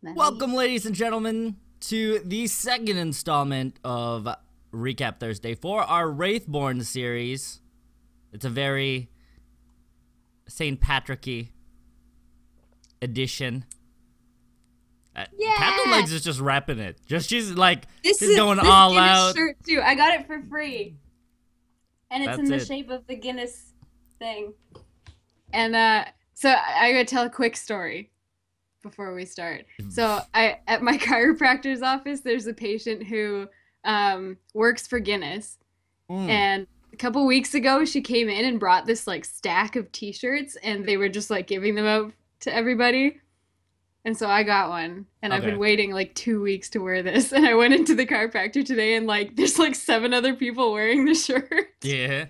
Welcome, ladies and gentlemen, to the second installment of Recap Thursday for our Raethborne series. It's a very St. Patrick-y edition. Yeah. Captain Legs is just repping it. She's going this all Guinness out. Shirt too. I got it for free, and it's That's in the it. shape of the Guinness thing. And so I gotta tell a quick story before we start. So at my chiropractor's office, there's a patient who works for Guinness, and a couple weeks ago she came in and brought this like stack of T-shirts, and they were just like giving them out to everybody. And so I got one, and I've been waiting like 2 weeks to wear this. And I went into the chiropractor today, and like there's like 7 other people wearing the shirt. Yeah.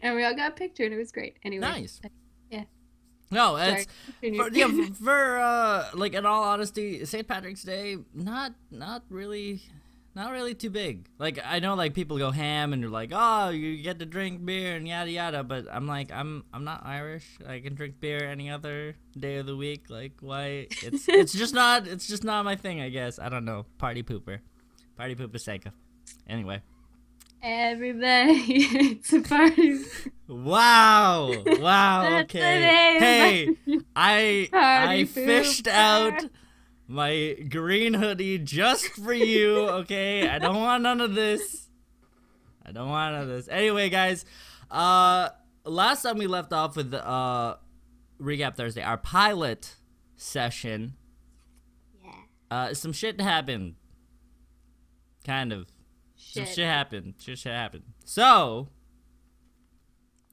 And we all got a picture, and it was great. Anyway. Nice. Yeah. No, it's for like in all honesty, St. Patrick's Day not really too big. Like I know like people go ham and you're like, oh, you get to drink beer and yada yada, but I'm like I'm not Irish. I can drink beer any other day of the week. Like why? It's just not my thing. I guess I don't know. Party pooper Seika. Anyway. Everybody, it's a party. Wow. That's Okay. the name. Hey, I Party fished pooper. out my green hoodie just for you, okay? I don't want none of this. Anyway, guys, last time we left off with Recap Thursday, our pilot session. Yeah. Some shit happened. Kind of. Shit. Some shit happened. Shit happened. So,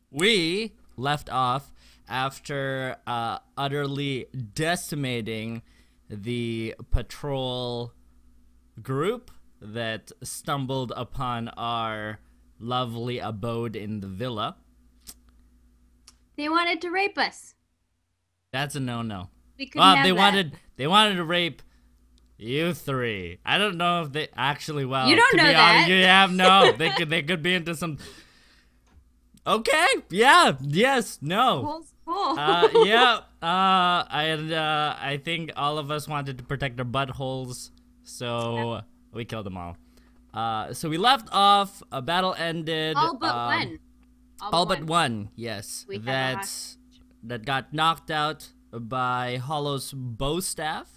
we left off after utterly decimating the patrol group that stumbled upon our lovely abode in the villa. They wanted to rape us. That's a no-no. We couldn't have that. They wanted to rape you three. I don't know if they actually. Well, You don't to know be that. honest, you have no. They could be into some. Okay. Yeah. Yes. No. Cool. Yeah. I think all of us wanted to protect our buttholes, so we killed them all. So we left off. A battle ended. All but one. All but one. Yes. We have a That got knocked out by Hollow's bow staff.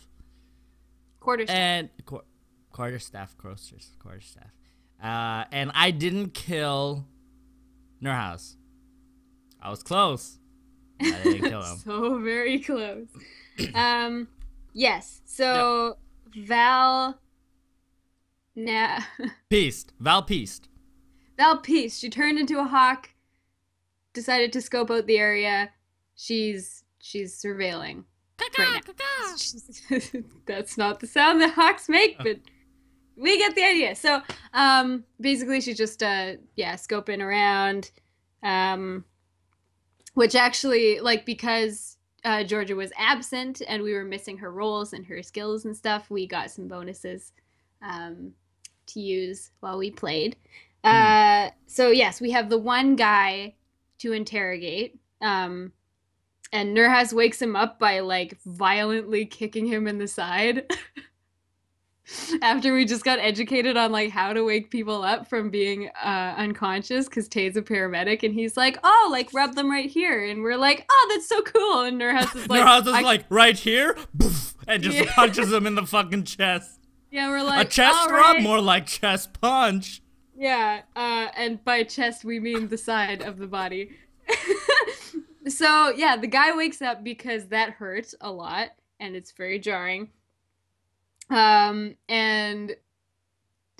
Quarterstaff. And quarterstaff. And I didn't kill Nurhouse. I was close. I didn't kill him. So very close. Yes. So Val. Nah. Val pieced. Val pieced. She turned into a hawk. Decided to scope out the area. She's surveilling. Right now. That's not the sound that hawks make, but we get the idea. So, basically she's just, scoping around, which actually, like, because, Georgia was absent and we were missing her roles and her skills and stuff, we got some bonuses, to use while we played. So yes, we have the one guy to interrogate, and Nurhaz wakes him up by, like, violently kicking him in the side. After we just got educated on, like, how to wake people up from being unconscious, because Tay's a paramedic, and he's like, oh, like, rub them right here. And we're like, oh, that's so cool. And Nurhaz is like... Nurhouse is like, right here? Boof, and just punches him in the fucking chest. Yeah, we're like, a chest all rub? right. More like chest punch. Yeah, and by chest, we mean the side of the body. So, yeah, the guy wakes up because that hurts a lot, and it's very jarring. And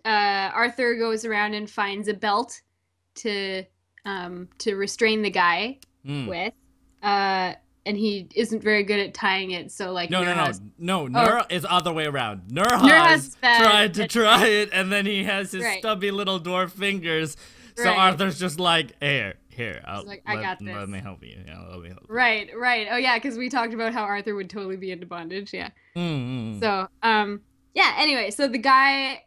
Arthur goes around and finds a belt to restrain the guy with. And he isn't very good at tying it, so, like, No. Nur is other way around. Nurhaz tried to try it, and then he has his stubby little dwarf fingers. So Arthur's just like, here, I got this. Let me help you. Yeah, let me help you. Right. Oh, yeah, because we talked about how Arthur would totally be into bondage, yeah. So, yeah, anyway, so the guy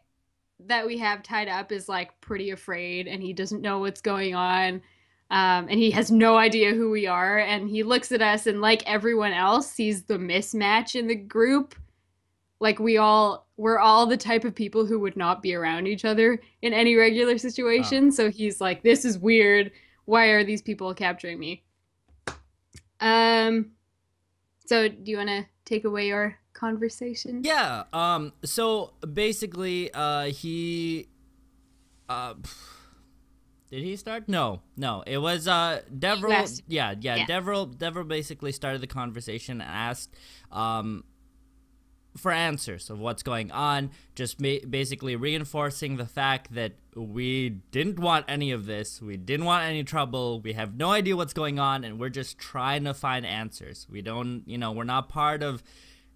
that we have tied up is, like, pretty afraid, and he doesn't know what's going on. And he has no idea who we are, and he looks at us and, like everyone else, sees the mismatch in the group like we're all the type of people who would not be around each other in any regular Oh. situation. So he's like, this is weird. Why are these people capturing me? Um, so do you want to take away our conversation? Yeah. So basically, he uh did he start? No, no. It was Devril. Last. Yeah, yeah. Yeah. Devril basically started the conversation and asked for answers of what's going on, just basically reinforcing the fact that we didn't want any of this, we didn't want any trouble, we have no idea what's going on, and we're just trying to find answers. We don't, we're not part of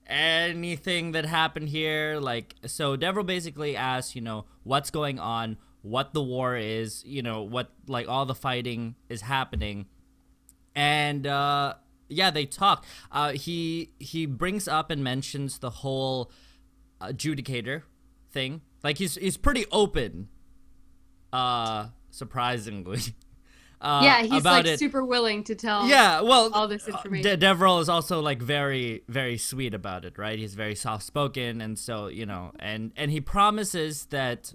anything that happened here. Like, so Devril basically asked, what's going on, what the war is, what, like, all the fighting is happening. And yeah, they talk. He brings up and mentions the whole adjudicator thing. Like, he's pretty open, surprisingly. Yeah, he's about like it. super willing to tell Yeah, well, all this information. Devril is also like very, very sweet about it, right? He's very soft spoken, and so and he promises that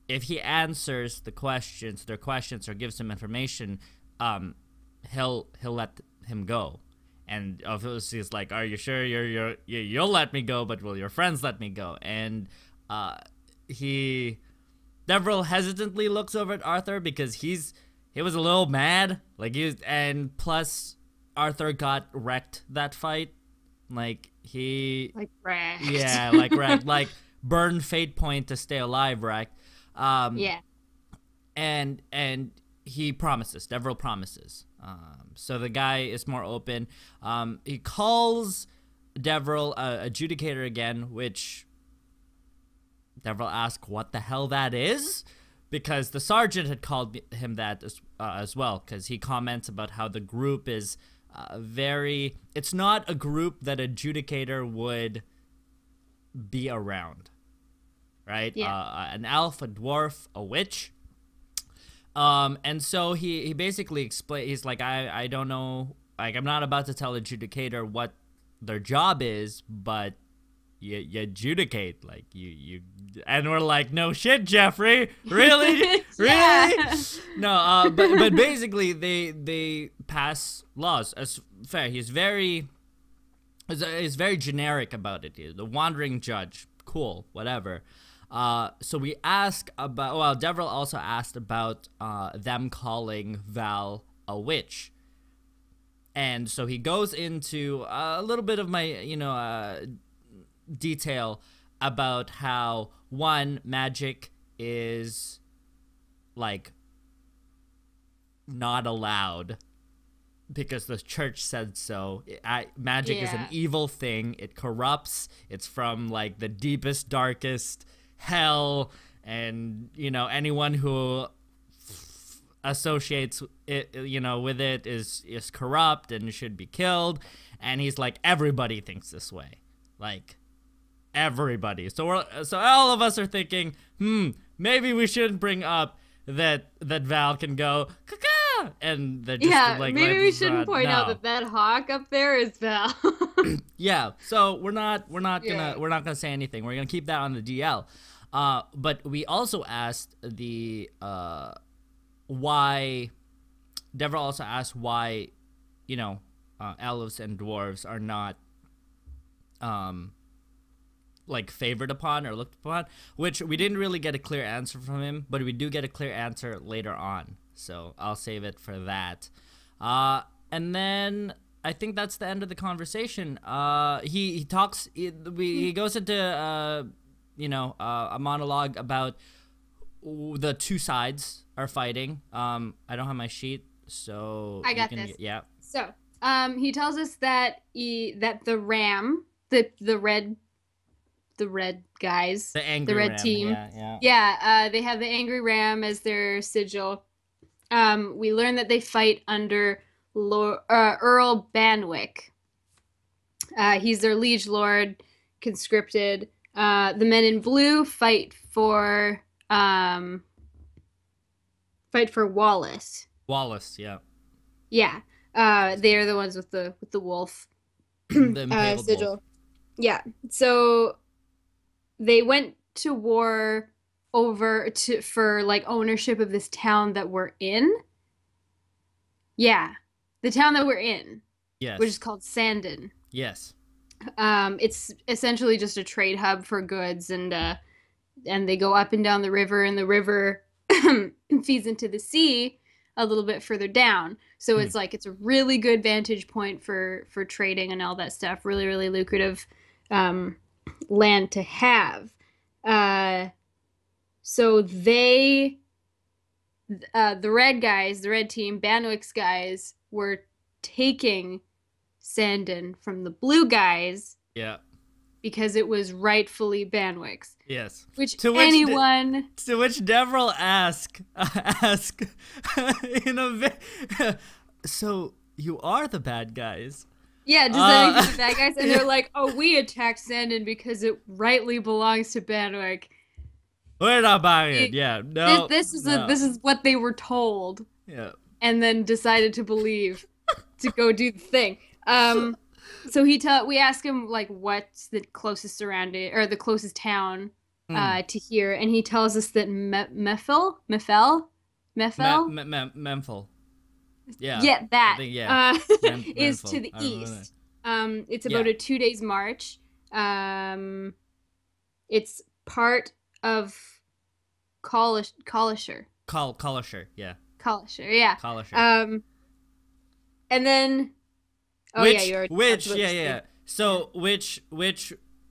if he answers their questions, or gives him information, he'll let him go. And obviously, he's like, "Are you sure you'll let me go? But will your friends let me go?" And Devril hesitantly looks over at Arthur because he was a little mad, and plus Arthur got wrecked that fight, like wrecked. yeah, like wrecked, like burn fate point to stay alive, wrecked. Yeah. And he promises, Devril promises. So the guy is more open. He calls Devril adjudicator again, which Devril asks what the hell that is, because the sergeant had called him that as well, because he comments about how the group is it's not a group that adjudicator would be around, right? Yeah. An elf, a dwarf, a witch. And so he basically explains, he's like, I don't know, like, I'm not about to tell adjudicator what their job is, but you adjudicate, like you and we're like, no shit, Jeffrey, really? Really? No, but basically they pass laws as fair. He's very generic about it. The wandering judge, cool, whatever. So we ask about, well, Devril also asked about them calling Val a witch. And so he goes into a little bit of my, detail about how, one, magic is, like, not allowed because the church said so. Magic is an evil thing. It corrupts. It's from, like, the deepest, darkest hell, and anyone who associates it with it is corrupt and should be killed. And he's like, everybody thinks this way, like everybody. So all of us are thinking, maybe we shouldn't bring up that Val can go caca, and they're just maybe we shouldn't point out that hawk up there is Val. Yeah, so we're not gonna say anything. We're gonna keep that on the DL. But we also asked why. Devril also asked why, elves and dwarves are not, like, favored upon or looked upon, which we didn't really get a clear answer from him, but we do get a clear answer later on. So I'll save it for that. And then I think that's the end of the conversation. He talks. He goes into a monologue about the two sides are fighting. I don't have my sheet, so I got this. Yeah. So, he tells us that the ram, the red guys, The angry red ram. team, they have the angry ram as their sigil. We learn that they fight under Earl Banwick. He's their liege lord, conscripted. The men in blue fight for Wallace. Wallace, yeah. Yeah. They are the ones with the wolf The impaled sigil. wolf. Yeah. So they went to war for like ownership of this town that we're in. Yeah, the town that we're in, which is Yes. called Sandon. Yes. It's essentially just a trade hub for goods, and they go up and down the river, and the river feeds into the sea a little bit further down. So Hmm. it's a really good vantage point for trading and all that stuff. Really, really lucrative um, land to have. Uh, so the red guys, the red team, Banwick's guys, were taking Sandon from the blue guys Yeah. because it was rightfully Banwick's. Yes. Which To which anyone. to which Devril ask in a so you are the bad guys. Yeah, does that make you the bad guys? And they're like, oh, we attacked Sandon because it rightly belongs to Banwick. We're not buying it. Yeah. No. This is no. this is what they were told. Yeah. And then decided to believe to go do the thing. So we ask him like what's the closest surrounding or the closest town to here, and he tells us that Memphil. Yeah. That I think, yeah. is Memphil. to the I remember east. It's about a 2 days march. It's part of Collisher. Collisher. Yeah. Collisher, yeah. Collisher. And then, So which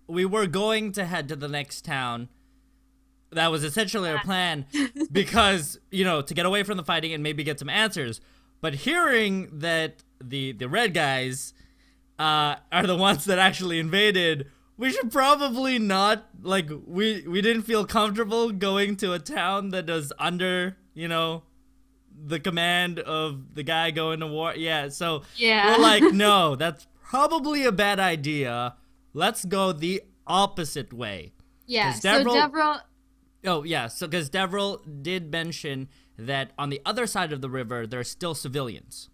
we were going to head to the next town. That was essentially our plan because, to get away from the fighting and maybe get some answers. But hearing that the red guys are the ones that actually invaded, we should probably not, like, we didn't feel comfortable going to a town that was under, the command of the guy going to war. Yeah, so we're like, no, that's probably a bad idea. Let's go the opposite way. Yeah, so Devril... Oh, yeah, so because Devril did mention that on the other side of the river, there's still civilians.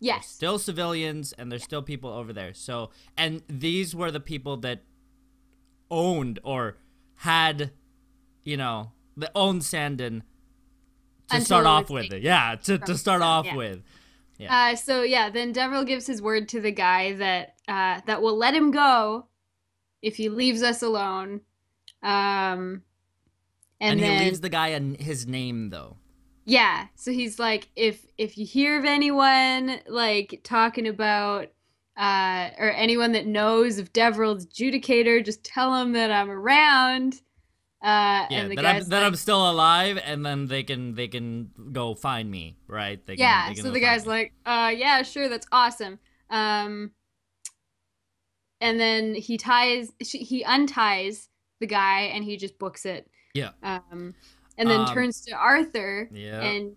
Yes. There's still civilians, and there's still people over there. So, and these were the people that owned or had, that owned Sandon to start off with it. Yeah, to start off with. Yeah. Then Devril gives his word to the guy that will let him go if he leaves us alone. And then he leaves the guy his name, though. Yeah, so he's like, if you hear of anyone like talking about or anyone that knows of Devril's Judicator, just tell him that I'm around. And the guy's I'm still alive, and then they can go find me, right? They can so the guy's like, yeah, sure, that's awesome. And then he unties the guy, and he just books it. Yeah. And then turns to Arthur, and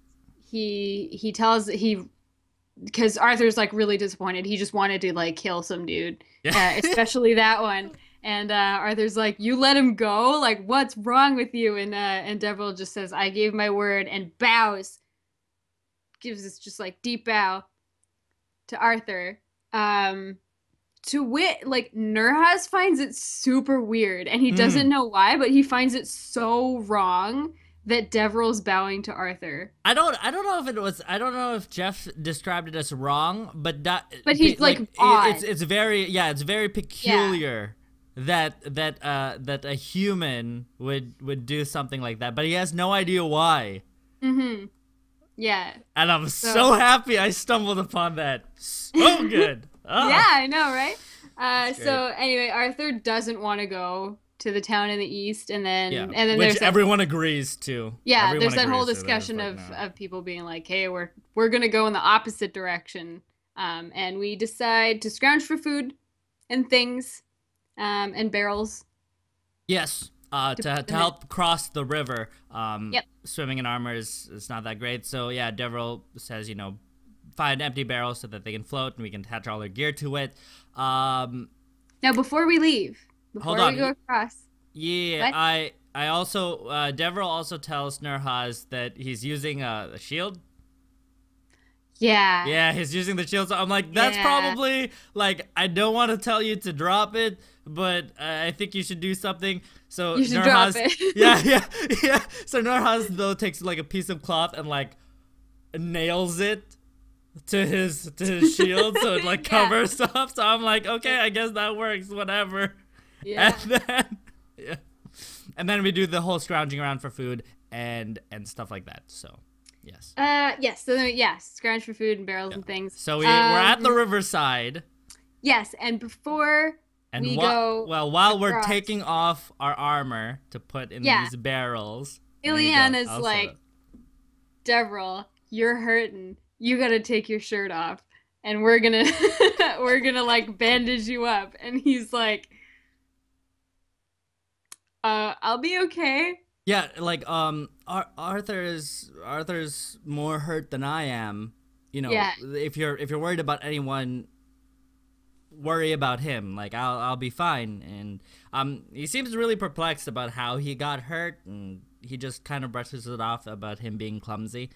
he tells because Arthur's like really disappointed. He just wanted to like kill some dude, especially that one. And Arthur's like, "You let him go? Like, what's wrong with you?" And Devril just says, "I gave my word," and bows, gives this just like deep bow to Arthur. To wit, like Nurhaz finds it super weird, and he doesn't know why, but he finds it so wrong that Devril's bowing to Arthur. I don't know if Jeff described it as wrong, but he's like odd. It's very peculiar that a human would do something like that, but he has no idea why. Mm-hmm. Yeah. And I'm so happy I stumbled upon that. So good. Oh. Yeah, I know, right? So anyway, Arthur doesn't want to go to the town in the east, and then which everyone agrees to. Yeah, there's that whole discussion of people being like, "Hey, we're gonna go in the opposite direction," and we decide to scrounge for food and things, and barrels. Yes. To help cross the river. Swimming in armor is not that great. So yeah, Devril says, find empty barrels so that they can float and we can attach all their gear to it. Now, before we leave, we go across. Yeah, what? I also Devril also tells Nurhaz that he's using a shield. Yeah. Yeah, he's using the shield. So I'm like, that's Yeah. probably like, I don't want to tell you to drop it, but I think you should do something. So You should drop Nurhaz, it. yeah. So Nurhaz though takes like a piece of cloth and like nails it to his shield, so it like Yeah. covers up. So I'm like, okay, I guess that works. Whatever. Yeah. And then yeah, and then we do the whole scrounging around for food and stuff like that. So. Yes. Yes. So then, scrounge for food and barrels and things. So we're at the riverside. Yes, and before And we go. well, while we're across, taking off our armor to put in these barrels, Ileana's I'll like, set Devril, you're hurting. You gotta take your shirt off, and we're gonna we're gonna like bandage you up. And he's like, I'll be okay. yeah, like Arthur's more hurt than I am. You know, Yeah. if you're worried about anyone, worry about him. Like I'll be fine. And he seems really perplexed about how he got hurt, and he just kind of brushes it off about him being clumsy.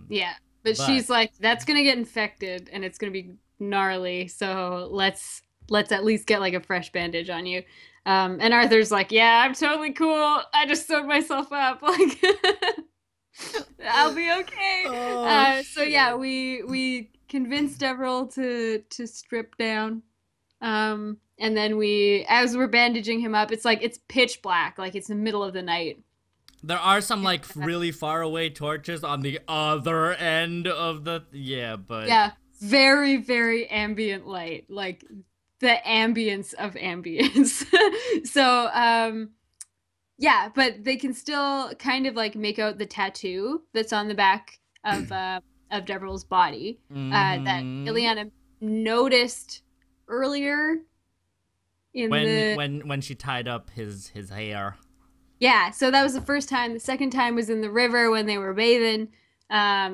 Yeah, but she's like, that's gonna get infected, and it's gonna be gnarly. So let's at least get like a fresh bandage on you. And Arthur's like, yeah, I'm totally cool. I just sewed myself up. Like, I'll be okay. Oh, so yeah, we convinced Devril to strip down. And then as we're bandaging him up, it's pitch black, like it's the middle of the night. There are some like really far away torches on the other end of the but yeah, very very ambient light, like the ambience of ambience. So yeah, but they can still kind of like make out the tattoo that's on the back of Devril's body that Ileana noticed earlier when she tied up his hair. Yeah, so that was the first time. The second time was in the river when they were bathing.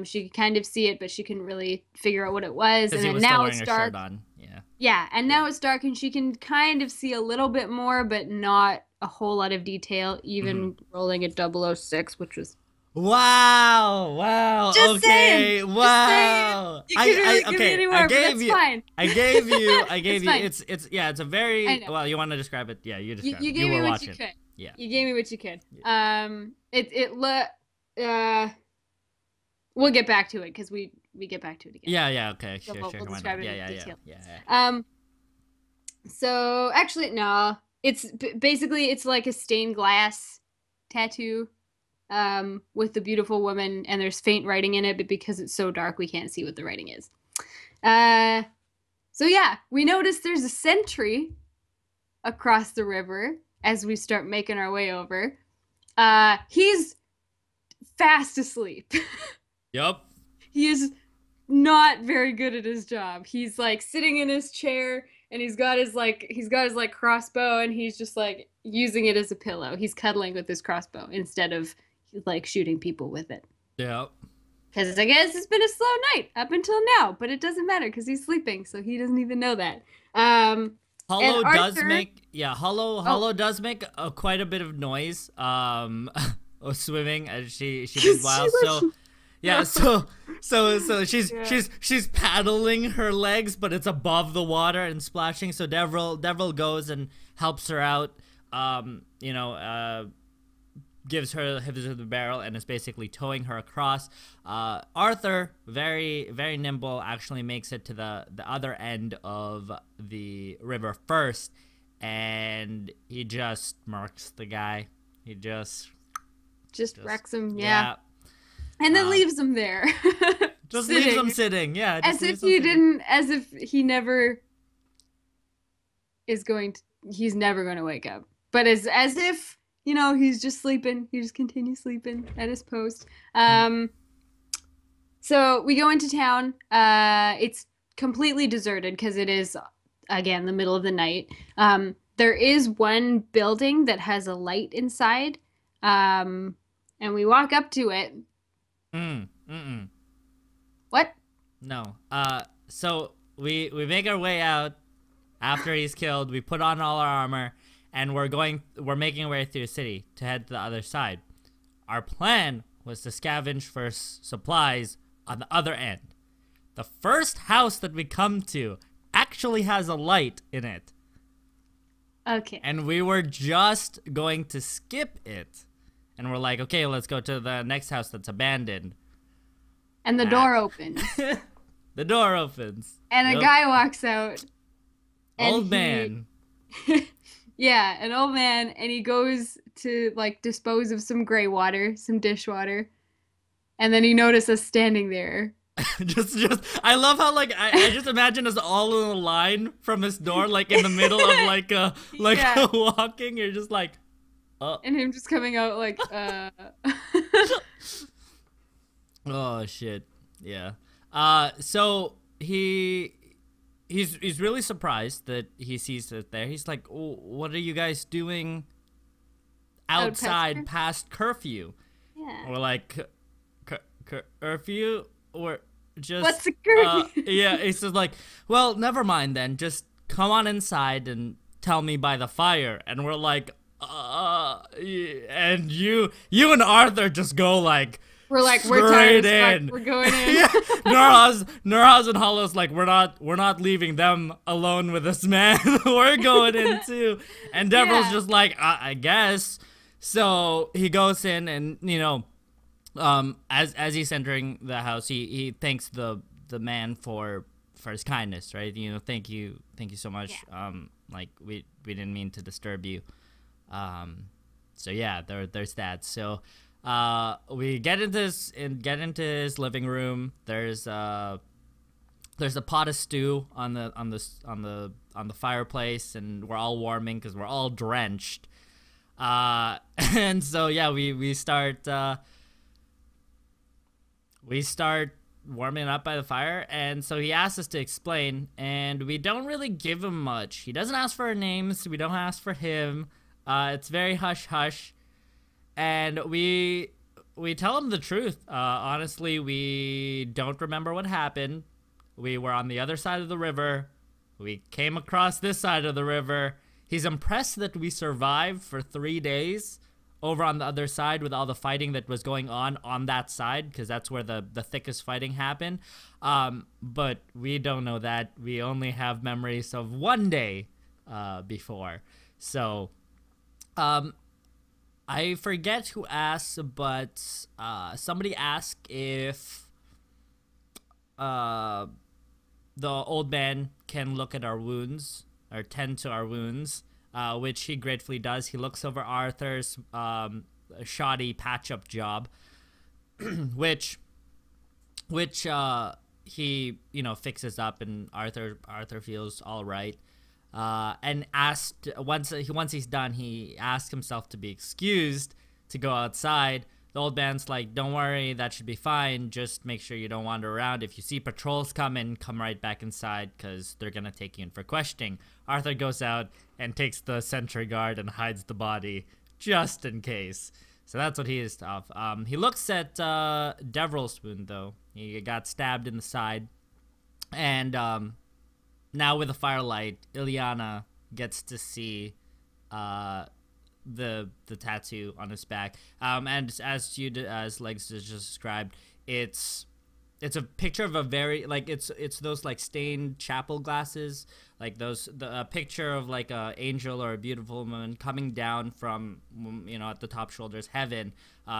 She could kind of see it, but she couldn't really figure out what it was. And then now it's dark. Yeah, and now it's dark, and she can kind of see a little bit more, but not a whole lot of detail, even rolling a 006, which was... Wow. Just okay. saying, Wow. You can really give me any more, but that's fine. I gave you. Fine. It's a very well. You want to describe it? Yeah, you describe. You gave me what you could. Yeah. You gave me what you could. We'll get back to it because we get back to it again. Yeah. Okay. So Sure. we'll describe it in detail. Yeah. So actually, no. It's basically it's like a stained glass tattoo, with the beautiful woman, and there's faint writing in it, but because it's so dark, we can't see what the writing is. So yeah, we notice there's a sentry across the river as we start making our way over. He's fast asleep. Yup. He is not very good at his job. He's like sitting in his chair, and he's got his crossbow, and he's just like using it as a pillow. He's cuddling with his crossbow instead of like shooting people with it. Yep. Because I guess it's been a slow night up until now, but it doesn't matter because he's sleeping, so he doesn't even know that. Hollow does make quite a bit of noise. Swimming as she did while. So yeah, so she's paddling her legs, but it's above the water and splashing. So Devril goes and helps her out. Gives her the barrel and is basically towing her across. Arthur, very very nimble, actually makes it to the other end of the river first, and he just marks the guy. He just wrecks him, yeah. And then leaves him there. Just leaves him sitting, yeah. As if he never is going to, he's never going to wake up. But as if, he's just sleeping. He just continues sleeping at his post. So we go into town. It's completely deserted because it is, again, the middle of the night. There is one building that has a light inside. And we walk up to it. What? No. So we make our way out after he's killed. We put on all our armor, and we're making our way through the city to head to the other side. Our plan was to scavenge for supplies on the other end. the first house that we come to actually has a light in it. Okay. And we were just going to skip it. And we're like, okay, let's go to the next house that's abandoned. And the door opens. The door opens. And a guy walks out. Old man. Yeah, an old man, and he goes to like dispose of some gray water, some dishwater. And then he noticed us standing there. just I love how like I just imagine us all in a line from his door, like in the middle of like walking. You're just like, oh. And him just coming out like, Oh shit. Yeah. So he's really surprised that he sees it there. He's like, oh, what are you guys doing outside past curfew? Yeah. We're like, curfew? Or just... What's the curfew? Yeah, it's just like, well, never mind then. Just come on inside and tell me by the fire. And we're like, and you and Arthur just go like... We're tired as fuck. We're going in. Yeah. Nurhaz and Hollow's like, we're not leaving them alone with this man. We're going in too. And Devil's just like, I guess. So he goes in and, you know, as he's entering the house, he thanks the man for his kindness, right? You know, thank you so much. Yeah. Like we didn't mean to disturb you. So yeah, there's that. So we get into his living room. There's a pot of stew on the fireplace, and we're all warming because we're all drenched. And so yeah, we start warming up by the fire, and so he asks us to explain, and we don't really give him much. He doesn't ask for our names. We don't ask for him. It's very hush hush. And we tell him the truth. Honestly, we don't remember what happened. We were on the other side of the river. We came across this side of the river. He's impressed that we survived for 3 days over on the other side with all the fighting that was going on that side, because that's where the thickest fighting happened. But we don't know that. We only have memories of 1 day before. So... I forget who asked, but somebody asked if the old man can look at our wounds or tend to our wounds, which he gratefully does. He looks over Arthur's shoddy patch-up job, which he, you know, fixes up, and Arthur feels all right. And asked once he's done, he asked himself to be excused to go outside. The old man's like, don't worry, that should be fine. Just make sure you don't wander around. If you see patrols coming, come right back inside, because they're gonna take you in for questioning. Arthur goes out and takes the sentry guard and hides the body just in case. So that's what he is off. He looks at Deverell's wound though. He got stabbed in the side, and now with the firelight, Ileana gets to see the tattoo on his back. And as Legs just described, it's a picture of a very, like, it's those like stained chapel glasses, like a picture of like a angel or a beautiful woman coming down from, you know, at the top shoulders heaven.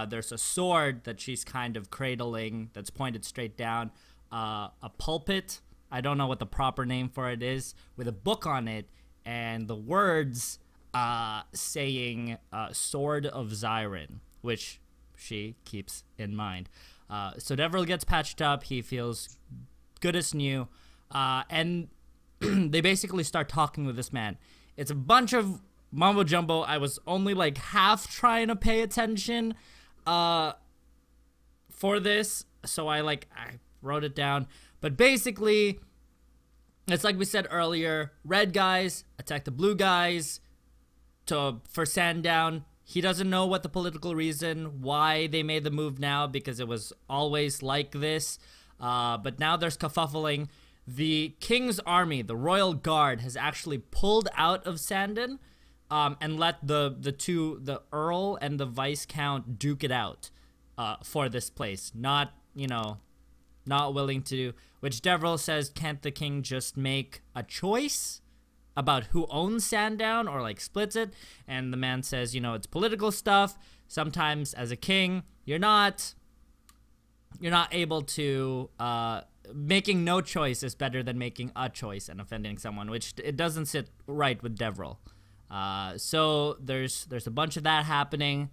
There's a sword that she's kind of cradling that's pointed straight down. A pulpit, I don't know what the proper name for it is, with a book on it, and the words saying Sword of Zyron, which she keeps in mind. So Deverell gets patched up. He feels good as new. And they basically start talking with this man. It's a bunch of mumbo jumbo. I was only like half trying to pay attention for this, so I wrote it down. But basically, it's like we said earlier, red guys attack the blue guys for Sandown. He doesn't know what the political reason, why they made the move now, because it was always like this. But now there's kerfuffling. The King's army, the Royal Guard, has actually pulled out of Sandown and let the Earl and the Viscount duke it out for this place. Not, you know, not willing to, which Deverell says, can't the king just make a choice about who owns Sandown or like splits it? And the man says, you know, it's political stuff. Sometimes as a king, you're not able to, making no choice is better than making a choice and offending someone, which it doesn't sit right with Deverell. So there's a bunch of that happening.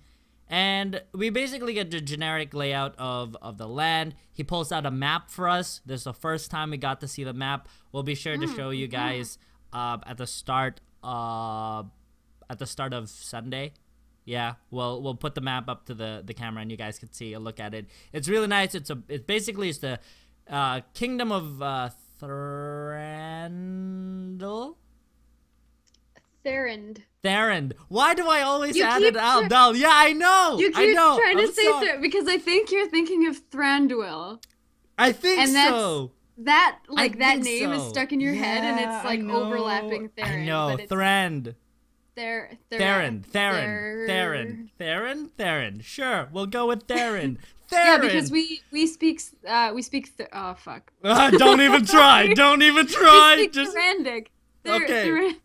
And we basically get the generic layout of the land. He pulls out a map for us. This is the first time we got to see the map. We'll be sure to show you guys at the start of Sunday. Yeah, we'll put the map up to the camera and you guys can see a look at it. It's really nice. It's the kingdom of Thranduil. Therend. Why do I always add it out? No, yeah, I know. You keep I know. trying to say sorry. because I think you're thinking of Thranduil. I think and so. That name is so. stuck in your head, and it's like overlapping Theron. I know. Thrand. Theron. Sure, we'll go with Theron. Yeah, because we speak. Oh fuck. Don't even try. Don't even try. We speak Thrandic. Okay.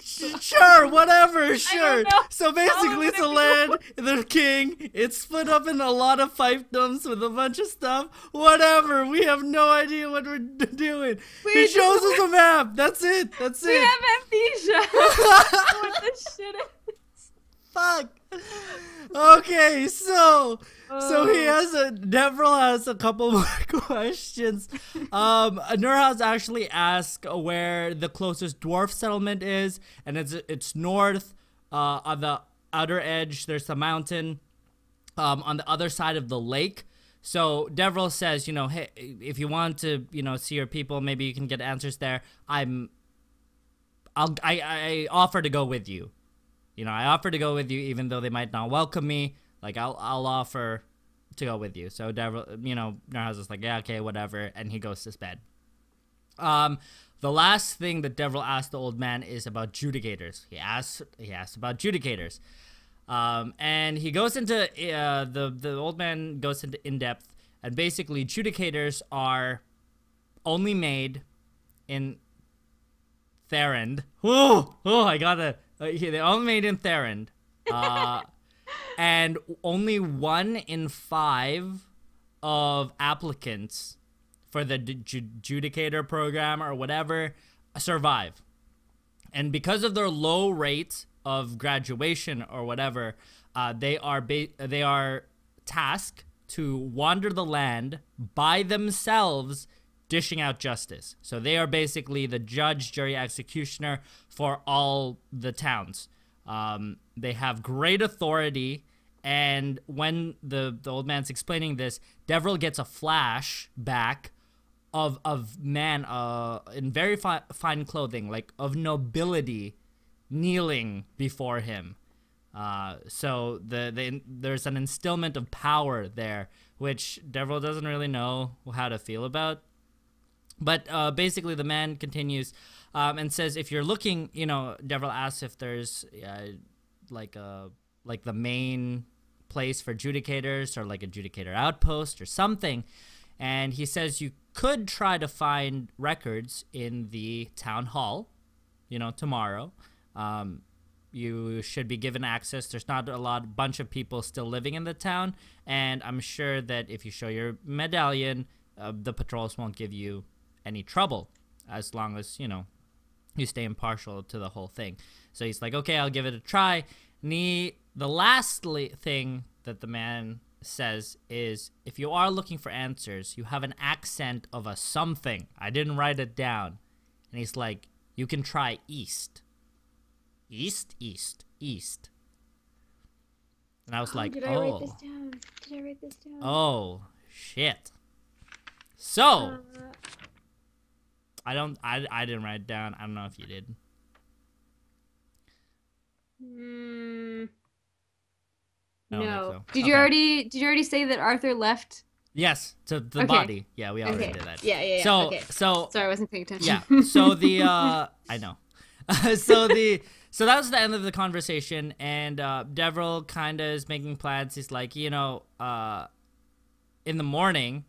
Sure, whatever, sure. know. So basically it's a land, the king, it's split up in a lot of fiefdoms with a bunch of stuff. Whatever, we have no idea what we're doing. He shows us a map. That's it. We have amnesia. What this shit is. Fuck. Okay, so Deverell has a couple more questions. Nurhaus actually asked where the closest dwarf settlement is, and it's north. On the outer edge, there's a mountain. On the other side of the lake. So Deverell says, you know, hey, if you want to, you know, see your people, maybe you can get answers there. I offer to go with you. You know, I offer to go with you, even though they might not welcome me. Like, I'll offer to go with you. So Deverell, you know, Nurhaus is like, yeah, okay, whatever, and he goes to his bed. The last thing that Deverell asked the old man is about judicators. He asked about judicators. And he goes into the old man goes into in depth, and basically judicators are only made in Therend. Oh, I gotta. They're only made in Therend. And only 1 in 5 of applicants for the judicator program or whatever survive. And because of their low rate of graduation or whatever, they are tasked to wander the land by themselves, dishing out justice. So they are basically the judge, jury, executioner for all the towns. They have great authority, and when the old man's explaining this, Deverell gets a flashback of man in very fine clothing, like of nobility, kneeling before him. So there's an instillment of power there, which Deverell doesn't really know how to feel about. But basically the man continues and says, if you're looking, you know, Deverell asks if there's like the main place for judicators or like a judicator outpost or something. And he says you could try to find records in the town hall, you know, tomorrow. You should be given access. There's not a bunch of people still living in the town. And I'm sure that if you show your medallion, the patrols won't give you any trouble as long as, you know, you stay impartial to the whole thing. So he's like, okay, I'll give it a try. And the last thing that the man says is, if you are looking for answers, you have an accent of a something. I didn't write it down. And he's like, you can try east. East. And I was like, did I write this down? Did I write this down? Oh, shit. So, I didn't write it down. I don't know if you did. No. So. Did you already say that Arthur left? Yes, to the body. Yeah, we already did that. Yeah. So, okay. so sorry, I wasn't paying attention. Yeah. So I know. So that was the end of the conversation, and Deverell kind of is making plans. He's like, you know, in the morning,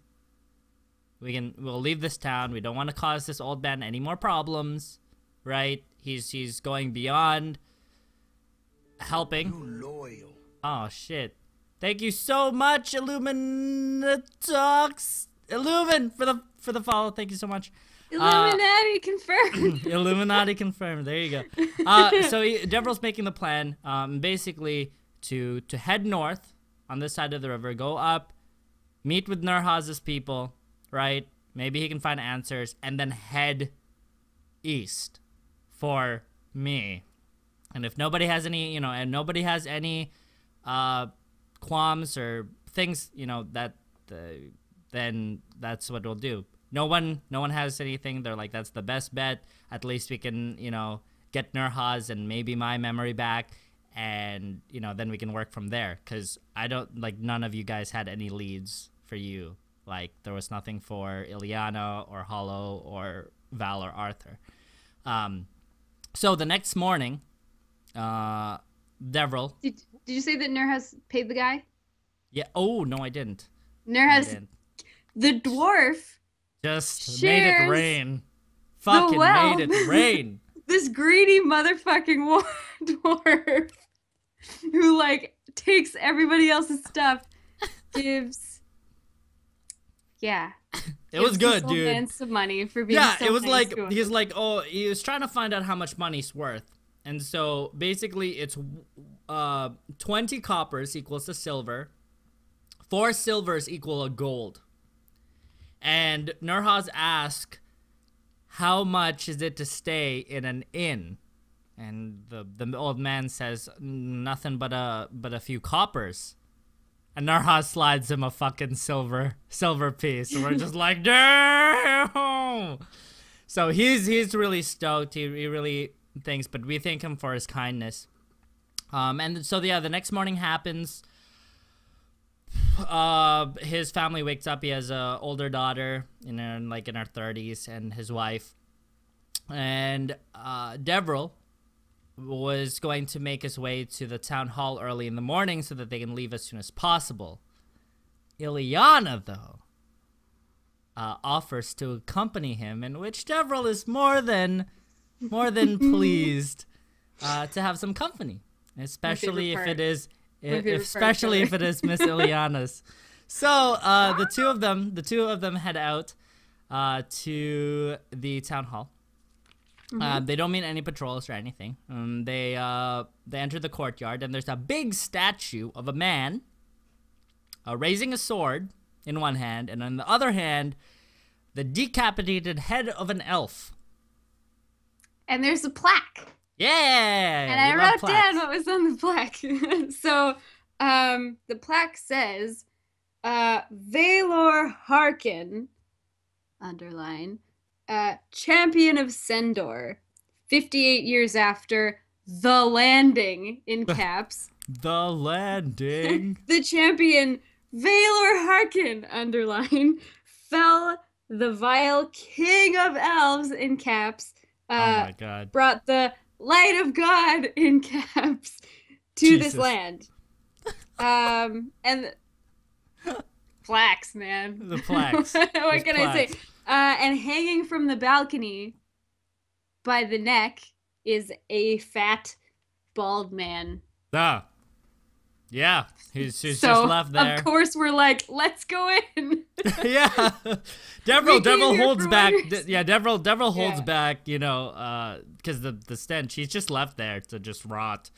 We'll leave this town. We don't want to cause this old man any more problems, right? He's going beyond helping. You loyal. Oh shit! Thank you so much, Illuminatox. Illumin for the follow. Thank you so much. Illuminati confirmed. Illuminati confirmed. There you go. So Deverell's making the plan, basically to head north on this side of the river, go up, meet with Nurhaz's people, right? Maybe he can find answers, and then head east for me. And if nobody has any, and nobody has any qualms or things, then that's what we'll do. No one has anything. They're like, that's the best bet. At least we can, get Nurhaz and maybe my memory back, and then we can work from there. Cause none of you guys had any leads for you. Like there was nothing for Ileana or Hollow or Val or Arthur. So the next morning, Deverell. Did you say that Nurhaz paid the guy? Yeah. Oh no, I didn't. Nurhaz, the dwarf. Just made it rain. Fucking made it rain. This greedy motherfucking dwarf who like takes everybody else's stuff gives. Yeah. It was good, dude. Man some money for being so it was nice like to him. he's like, oh, he was trying to find out how much money's worth, and so basically it's 20 coppers equals a silver, 4 silvers equal a gold. And Nurhaz asked, how much is it to stay in an inn? And the old man says, nothing but a few coppers. And Nurhaz slides him a fucking silver piece. And we're just like, damn! So he's really stoked. He really thinks, but we thank him for his kindness. And so the next morning happens. His family wakes up. He has a older daughter in her 30s, and his wife. And Deverell was going to make his way to the town hall early in the morning so that they can leave as soon as possible. Ileana, though, offers to accompany him, in which Deverell is more than pleased to have some company, especially if it is Miss Ileana's. So the two of them head out to the town hall. They don't meet any patrols or anything. They enter the courtyard, and there's a big statue of a man raising a sword in one hand, and on the other hand, the decapitated head of an elf. And there's a plaque. Yeah! And I wrote down what was on the plaque. So, the plaque says, Valor Harkin, underline, champion of Sendor, 58 years after the landing, in caps. The landing. The champion, Valor Harkin, underline, fell the vile king of elves, in caps. Oh my god. Brought the light of God, in caps, to this land. And plaques, man. The plaques. What can I say? And hanging from the balcony by the neck is a fat, bald man. Ah. Yeah. He's just left there. Of course, we're like, let's go in. Yeah. Deverell holds back. Deverell holds back, because the stench. He's just left there to just rot.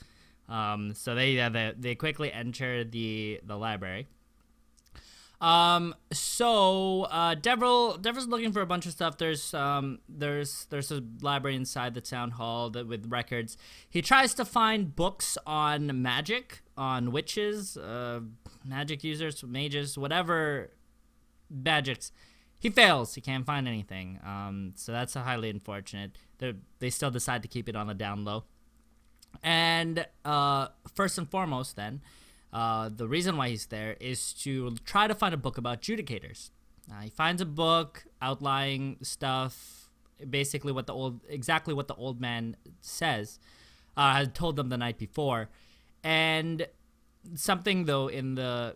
So they quickly enter the library. So Deverell's looking for a bunch of stuff. There's a library inside the town hall with records. He tries to find books on magic, on witches, magic users, mages, whatever magics. He fails. He can't find anything. So that's highly unfortunate. They still decide to keep it on the down low. And first and foremost, then, the reason why he's there is to try to find a book about judicators. He finds a book outlining stuff, basically exactly what the old man says, had told them the night before, and something though in the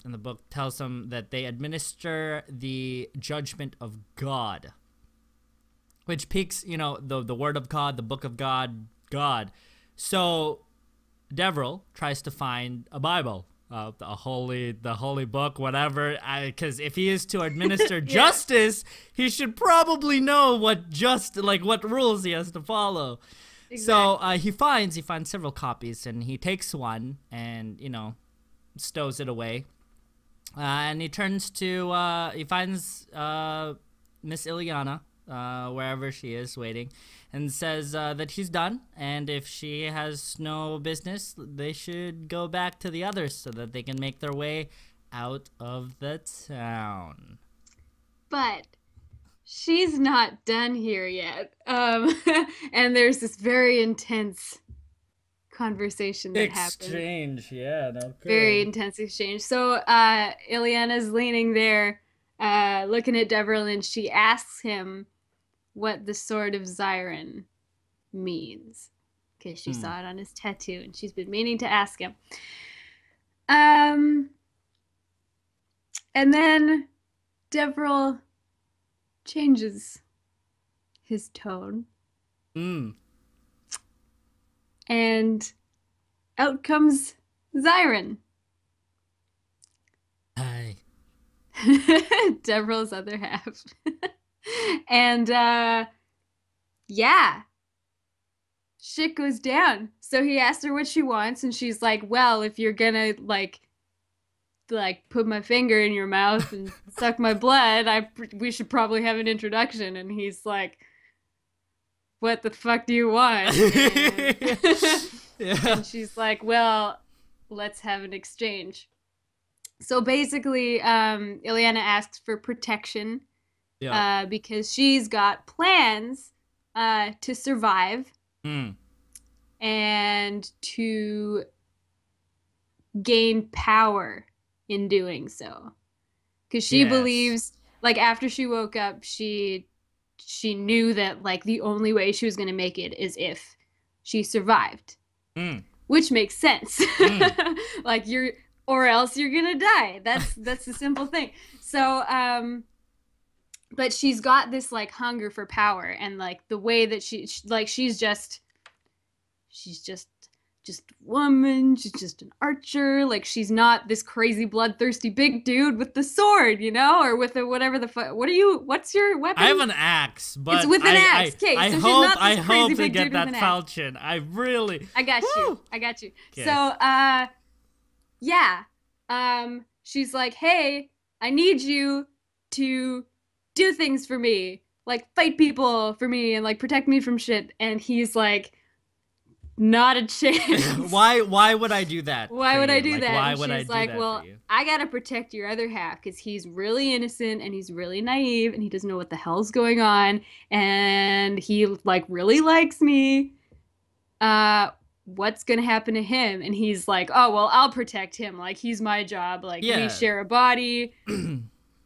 book tells them that they administer the judgment of God, which piques, you know, the word of God, the book of God. So Deverell tries to find a Bible, the holy book, whatever. Because if he is to administer justice, he should probably know what rules he has to follow. Exactly. So he finds several copies, and he takes one and, you know, stows it away. And he turns to he finds Miss Ileana wherever she is waiting, and says that he's done, and if she has no business, they should go back to the others so that they can make their way out of the town. But she's not done here yet. And there's this very intense conversation that happens. Exchange, yeah, no good. Very intense exchange. So Ileana's leaning there, looking at Deverell, and she asks him what the sword of Zyron means, because she saw it on his tattoo, and she's been meaning to ask him. And then Deverell changes his tone. And out comes Zyron. Hi. Deverell's other half. And yeah, shit goes down. So he asked her what she wants, and she's like, well, if you're gonna like put my finger in your mouth and suck my blood, we should probably have an introduction. And he's like, what the fuck do you want? And she's like, well, let's have an exchange. So basically, Ileana asks for protection. Yeah. Because she's got plans to survive and to gain power in doing so. Because she believes, like, after she woke up, she knew that, like, the only way she was going to make it is if she survived. Which makes sense. Like, or else you're going to die. That's the simple thing. So, but she's got this like hunger for power, and like the way that she's just woman. She's just an archer. Like, she's not this crazy bloodthirsty big dude with the sword, you know, or with whatever the fuck. What's your weapon? I have an axe, but it's with an axe. Okay, I hope to get that falchion. I got you. Okay. So, she's like, hey, I need you to do things for me, like fight people for me and like protect me from shit. And he's like, not a chance. Why would I do that? Why would I do that? Why and would I do like, that well, for you? I gotta protect your other half because he's really innocent and he's really naive and he doesn't know what the hell's going on and he like really likes me. What's gonna happen to him? And he's like, oh well, I'll protect him. Like, he's my job. Like, we share a body.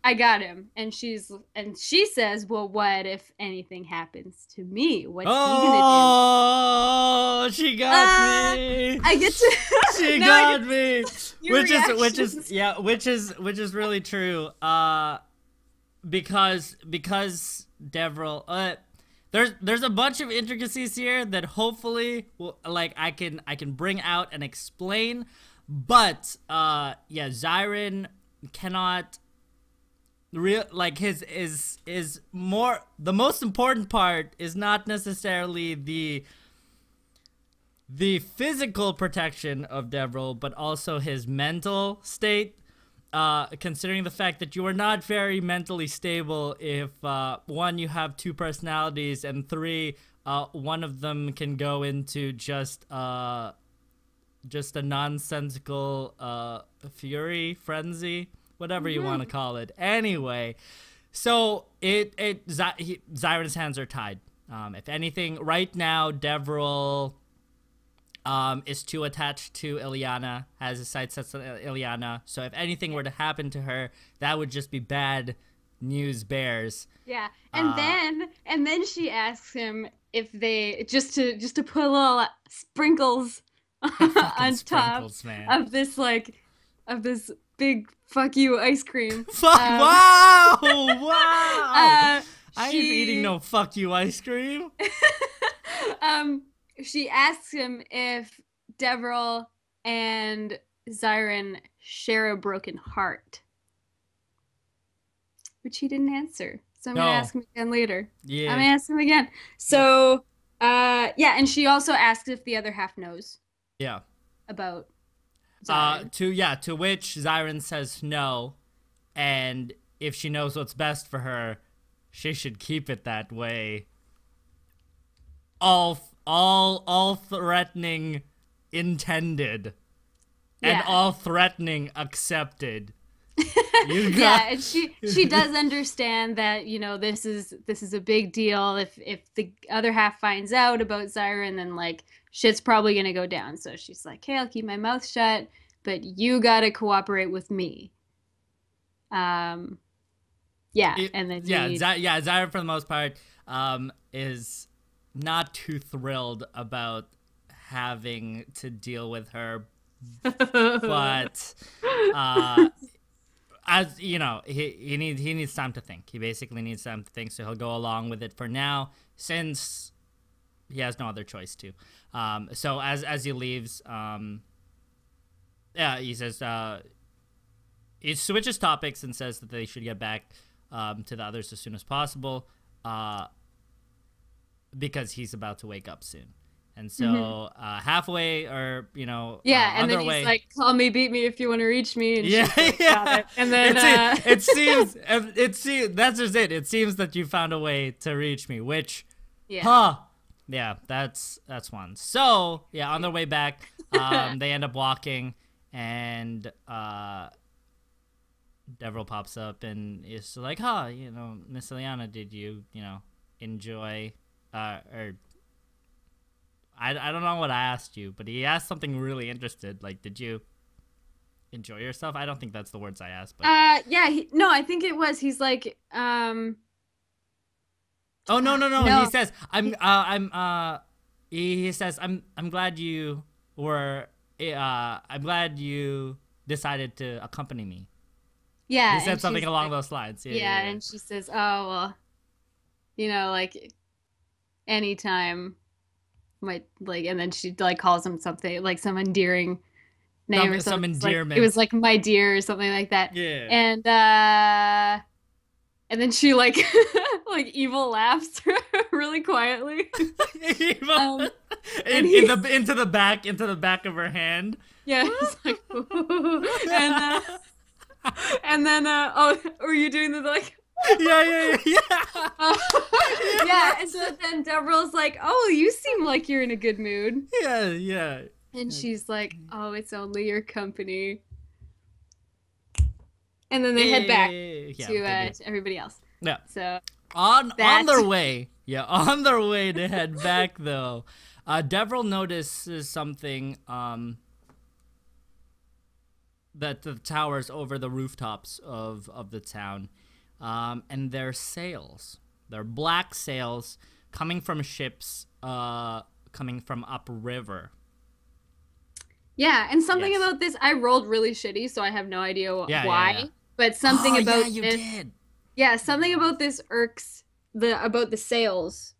I got him. And she says, well, what if anything happens to me? What's he gonna do? Oh, she got me. I get to She got me. Which is really true. Because Deverell, there's a bunch of intricacies here that hopefully I can bring out and explain, but Zyron cannot his more, the most important part is not necessarily the physical protection of Deverell, but also his mental state. Considering the fact that you are not very mentally stable if, one, you have two personalities, and three, one of them can go into just a nonsensical frenzy, whatever you want to call it. Anyway, so Zyron's hands are tied. If anything, right now, Deverell is too attached to Ileana, has his sights set on Ileana. So if anything were to happen to her, that would just be bad news bears. Yeah, and then she asks him if they just to put a little sprinkles Fucking on top sprinkles, man. of this big fuck you ice cream. Fuck! Wow! Wow! I ain't She eating no fuck you ice cream. she asks him if Devril and Zyron share a broken heart, which he didn't answer. So I'm gonna ask him again later. Yeah. I'm gonna ask him again. So, yeah, and she also asks if the other half knows. Yeah. About Zyron. To which Zyron says no, and if she knows what's best for her, she should keep it that way. All threatening intended, and all threatening accepted. Yeah, and she does understand that, you know, this is a big deal. If the other half finds out about Zyron, then like shit's probably gonna go down. So she's like, hey, I'll keep my mouth shut, but you gotta cooperate with me. And then Zyron for the most part is not too thrilled about having to deal with her, but as you know, he needs time to think. He basically needs time to think, so he'll go along with it for now, since he has no other choice to. So as he leaves, he says he switches topics and says that they should get back to the others as soon as possible, because he's about to wake up soon. And so halfway, or and then he's like, call me, beat me if you want to reach me. And yeah. And then it seems that's just it. It seems that you found a way to reach me, which that's one. So on their way back, they end up walking, and Devril pops up and is like, Miss Ileana, did you enjoy or I don't know what I asked you, but he asked something really interested. Like, did you enjoy yourself? I don't think that's the words I asked. But I think it was. He's like, Oh no. He says, he says, I'm glad you were. I'm glad you decided to accompany me. Yeah. He said something along those lines. Yeah, and she says, oh well, like anytime. And then she like calls him something like some endearing name or something. Some endearment. Like, it was like my dear or something like that. Yeah. And then she like like evil laughs really quietly. Evil. Into the back of her hand. Yeah. It's like, and then were you doing the like? Yeah. And so then Devril's like, oh, you seem like you're in a good mood. Yeah. And she's like, oh, it's only your company. And then they head back to everybody else. Yeah. So on their way to head back though, Devril notices something that the towers over the rooftops of the town. And their sails. They're black sails coming from ships coming from upriver. Yeah, and something about this, I rolled really shitty, so I have no idea why. Yeah. But something about you this, did. Yeah, something about this irks about the sails.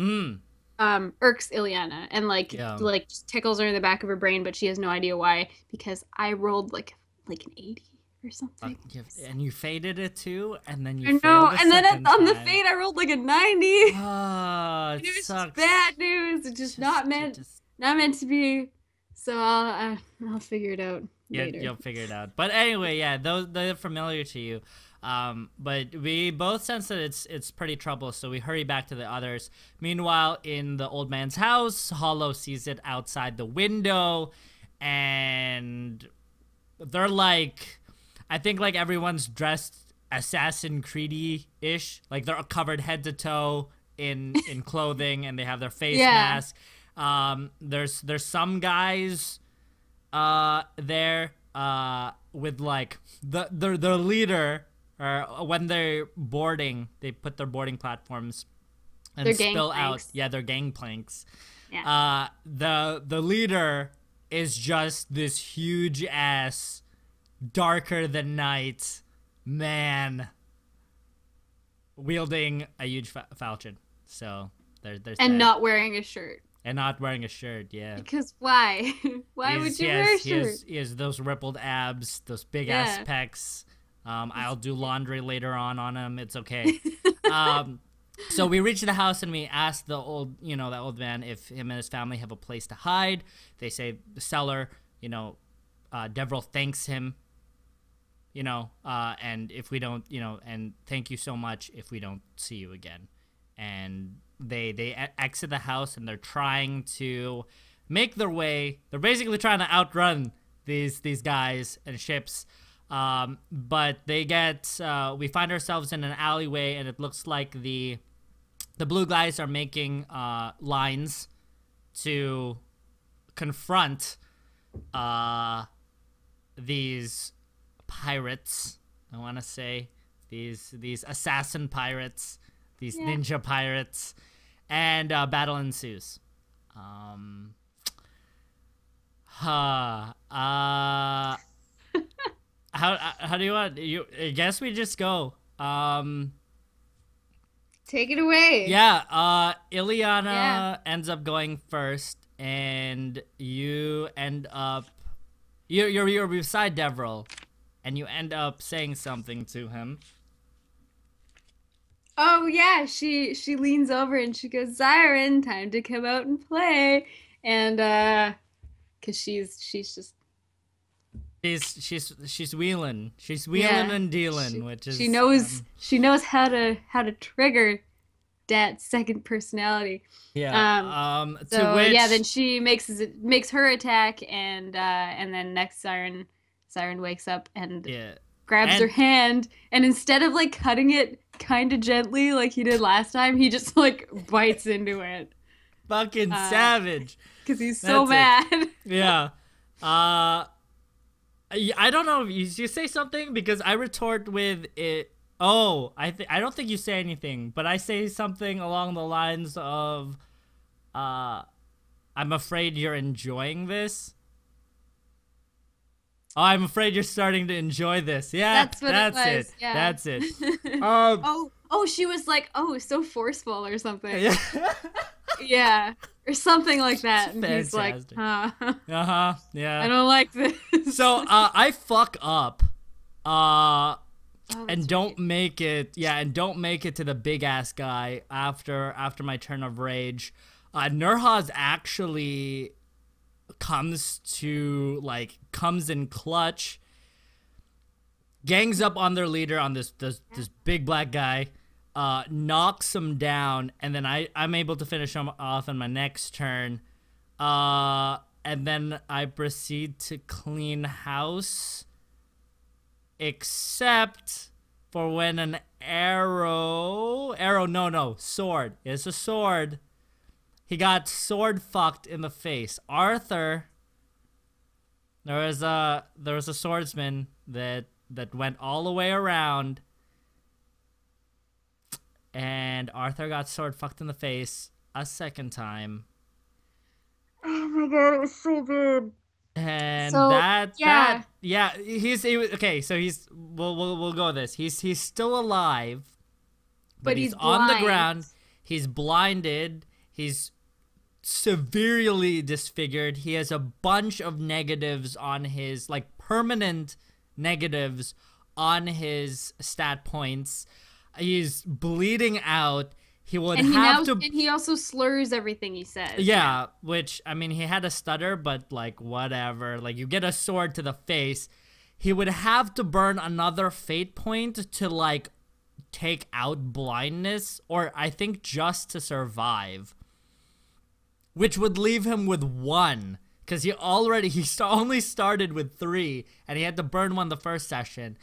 Irks Ileana and like just tickles her in the back of her brain, but she has no idea why, because I rolled like an 80. Or something. And you faded it too, and then you. I know, and then on the fade, I rolled like a 90. Oh, it sucks. Bad news. It's just not meant to be. So I'll figure it out later. You'll figure it out. But anyway, they're familiar to you. But we both sense that it's pretty troublous, so we hurry back to the others. Meanwhile, in the old man's house, Hollow sees it outside the window, and they're like. I think like everyone's dressed Assassin Creed-ish. Like they're covered head to toe in clothing, and they have their face mask. There's some guys there with like their leader, or when they're boarding, they put their boarding platforms and spill out their gangplanks. Yeah. The leader is just this huge ass, darker than night man wielding a huge falchion. So there's And that. not wearing a shirt. And not wearing a shirt, yeah. Because why? Why would you wear a shirt? He has those rippled abs, those big ass pecs. I'll do laundry later on him. It's okay. So we reach the house and we ask the old man if him and his family have a place to hide. They say the cellar. Devril thanks him. And if we don't, and thank you so much if we don't see you again. And they exit the house and they're trying to make their way. They're basically trying to outrun these guys and ships. But they get, we find ourselves in an alleyway and it looks like the blue guys are making lines to confront these pirates. I want to say these assassin pirates, these ninja pirates, and battle ensues. How do you want I guess we just go. Take it away. Yeah, Ileana ends up going first, and you end up you're beside Devril, and you end up saying something to him. Oh yeah, she leans over and she goes, "Zyron, time to come out and play." And cause she's just she's wheeling and dealing, which is she knows how to trigger that second personality. Yeah. Then she makes her attack, and then next Zyron wakes up and grabs her hand, and instead of like cutting it kind of gently like he did last time, he just like bites into it. Fucking savage. Because he's so mad. Yeah. I don't know if you say something, because I retort with it. Oh, I don't think you say anything, but I say something along the lines of, "I'm afraid you're enjoying this." Oh, I'm afraid you're starting to enjoy this. Yeah, that's it. Yeah. That's it. She was like, "Oh, so forceful" or something. Yeah. Yeah, or something like that. And he's like, yeah. I don't like this. So I fuck up, and don't make it to the big ass guy after my turn of rage. Nurhaz actually comes in clutch, gangs up on their leader, on this big black guy, knocks him down, and then I'm able to finish him off in my next turn, and then I proceed to clean house, except for when an sword. It's a sword. He got sword fucked in the face. Arthur, there was a swordsman that went all the way around, and Arthur got sword fucked in the face a second time. Oh my god, it was so good. And we'll go with this. He's still alive, but he's on the ground. He's blinded. He's severely disfigured. He has a bunch of negatives on his, like, permanent negatives on his stat points. He's bleeding out. And he also slurs everything he says. Yeah, which, I mean, he had a stutter, but, like, whatever. Like, you get a sword to the face. He would have to burn another fate point to, like, take out blindness, or I think just to survive. Which would leave him with 1, because he only started with 3, and he had to burn 1 the first session.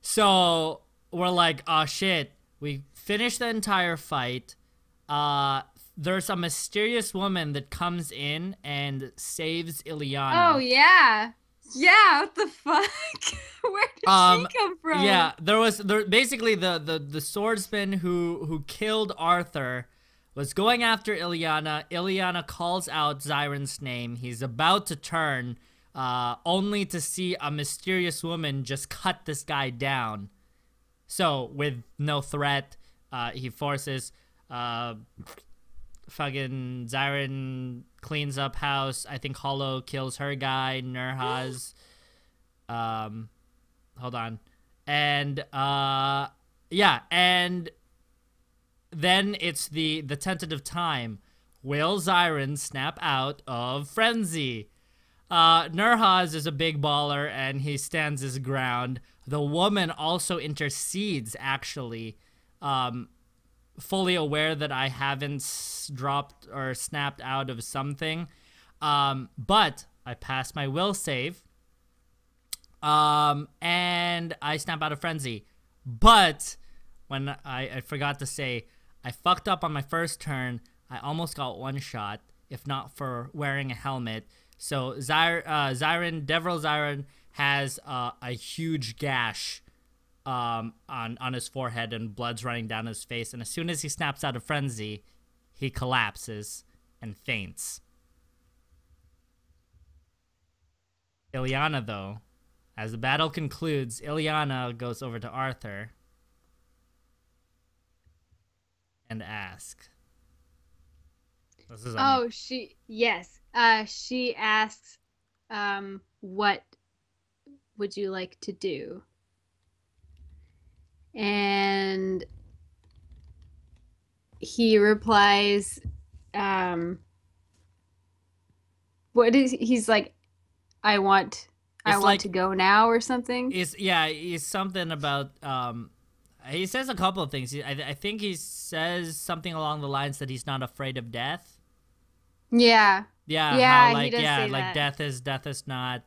So we're like, oh shit, we finished the entire fight. There's a mysterious woman that comes in and saves Ileana. Oh yeah, what the fuck? Where did she come from? Yeah, basically the swordsman who killed Arthur was going after Ilyana. Ilyana calls out Zyron's name. He's about to turn, only to see a mysterious woman just cut this guy down. So, with no threat, he forces fucking Zyron cleans up house. I think Hollow kills her guy. Nurhaz. Hold on. And, yeah, and then it's the tentative time. Will Zyron snap out of frenzy? Nurhaz is a big baller, and he stands his ground. The woman also intercedes, actually, fully aware that I haven't dropped or snapped out of something. But I pass my will save, and I snap out of frenzy. But when I forgot to say, I fucked up on my first turn. I almost got one shot, if not for wearing a helmet. So Zyron, Devril Zyron, has a huge gash on his forehead, and blood's running down his face. And as soon as he snaps out of frenzy, he collapses and faints. Ilyana, though, as the battle concludes, Ilyana goes over to Arthur and asks. She asks, what would you like to do? And he replies, he's like, I want to go now, or something. He's something about, he says a couple of things. I think he says something along the lines that he's not afraid of death. Yeah. Yeah. How, he does say like that. death is not,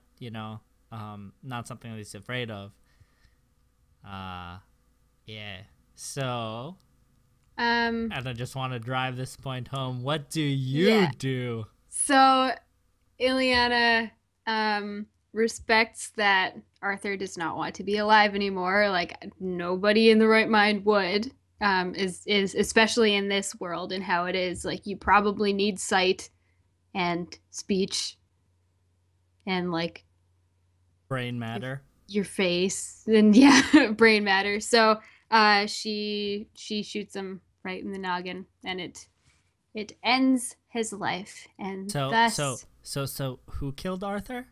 not something that he's afraid of. Yeah. So, and I just want to drive this point home. What do you do? So, Ilyana respects that Arthur does not want to be alive anymore. Like, nobody in the right mind would. Is especially in this world and how it is. Like, you probably need sight and speech and like brain matter. Your face and brain matter. So she shoots him right in the noggin, and it ends his life. And so who killed Arthur?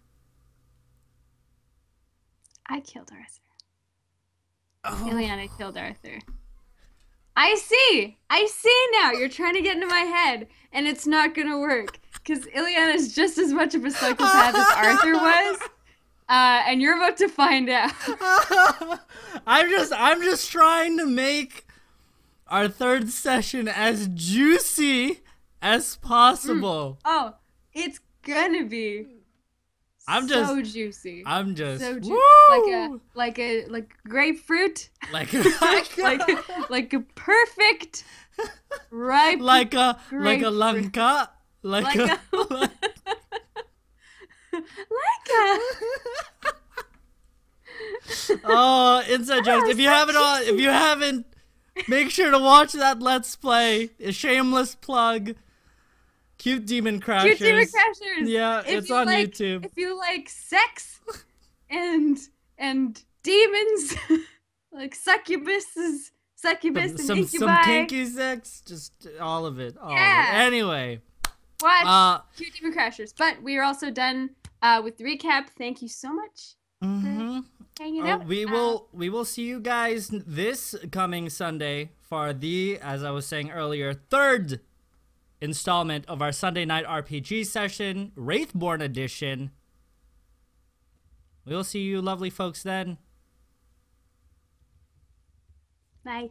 I killed Arthur. Ilyana killed Arthur. I see now. You're trying to get into my head, and it's not gonna work because Ilyana is just as much of a psychopath as Arthur was. And you're about to find out. I'm just trying to make our third session as juicy as possible. Oh, it's gonna be so juicy. I'm just so like grapefruit. Like like a perfect ripe lanka. Oh, inside jokes. If you haven't, make sure to watch that Let's Play. A shameless plug. Cute Demon Crashers. Yeah, it's on YouTube. If you like sex and demons, like succubus and incubi. Some kinky sex, just all of it. Anyway, watch Cute Demon Crashers. But we are also done with the recap. Thank you so much for hanging out. We will see you guys this coming Sunday for the, as I was saying earlier, third installment of our Sunday night RPG session, Raethborne edition. We will see you lovely folks then. Bye.